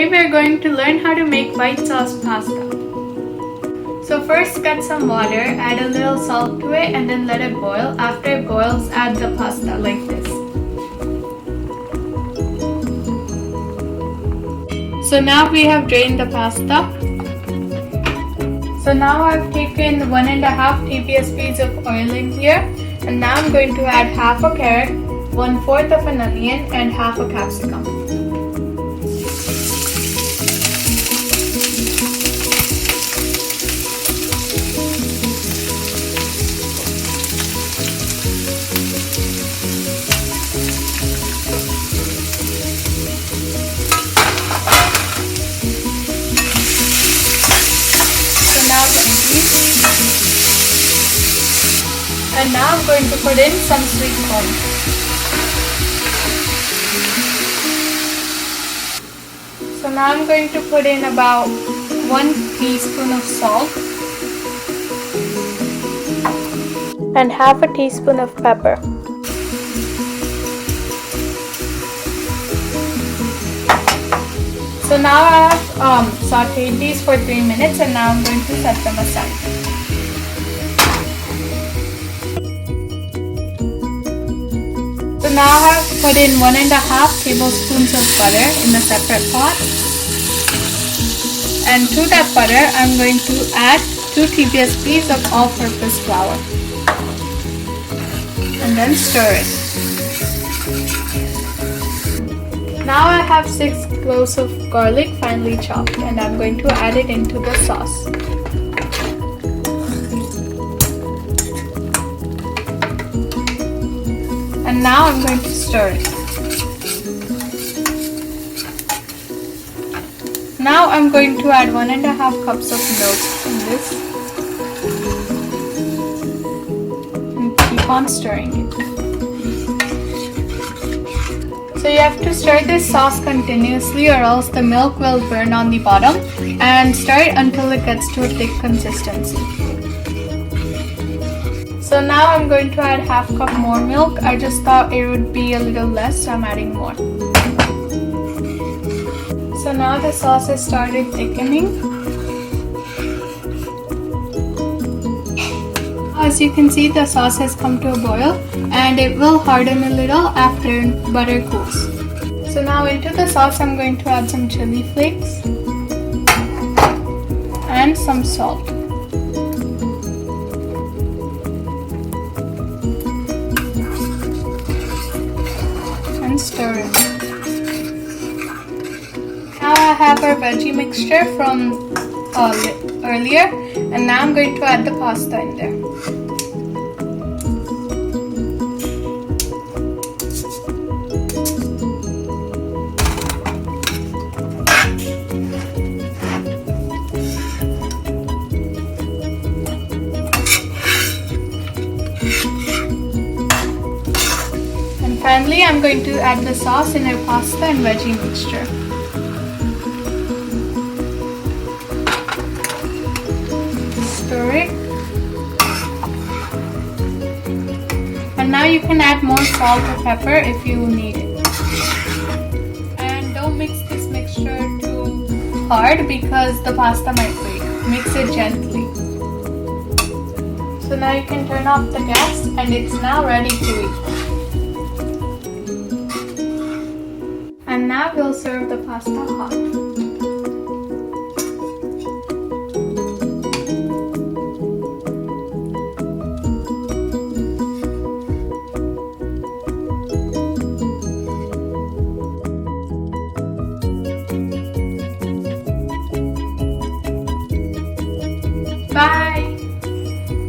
Today we are going to learn how to make white sauce pasta. So first get some water, add a little salt to it and then let it boil. After it boils, add the pasta like this. So now we have drained the pasta. So now I've taken 1.5 tablespoons of oil in here, and now I'm going to add half a carrot, 1/4 of an onion and half a capsicum. And now I'm going to put in some sweet corn. So now I'm going to put in about 1 teaspoon of salt and half a teaspoon of pepper. So now I have sauteed these for 3 minutes, and now I'm going to set them aside. So now I have put in 1.5 tablespoons of butter in a separate pot. And to that butter, I'm going to add 2 tablespoons of all-purpose flour. And then stir it. Now I have 6 cloves of garlic finely chopped, and I'm going to add it into the sauce. And now I'm going to stir it. Now I'm going to add 1.5 cups of milk in this and keep on stirring it. So you have to stir this sauce continuously, or else the milk will burn on the bottom, and stir it until it gets to a thick consistency. So now I'm going to add half cup more milk. I just thought it would be a little less, so I'm adding more. So now the sauce has started thickening. As you can see, the sauce has come to a boil, and it will harden a little after butter cools. So now into the sauce I'm going to add some chili flakes and some salt. And stir it. Now I have our veggie mixture from earlier, and now I'm going to add the pasta in there. Finally, I'm going to add the sauce in our pasta and veggie mixture. Stir it. And now you can add more salt or pepper if you need it. And don't mix this mixture too hard because the pasta might break. Mix it gently. So now you can turn off the gas, and it's now ready to eat. And now we'll serve the pasta hot.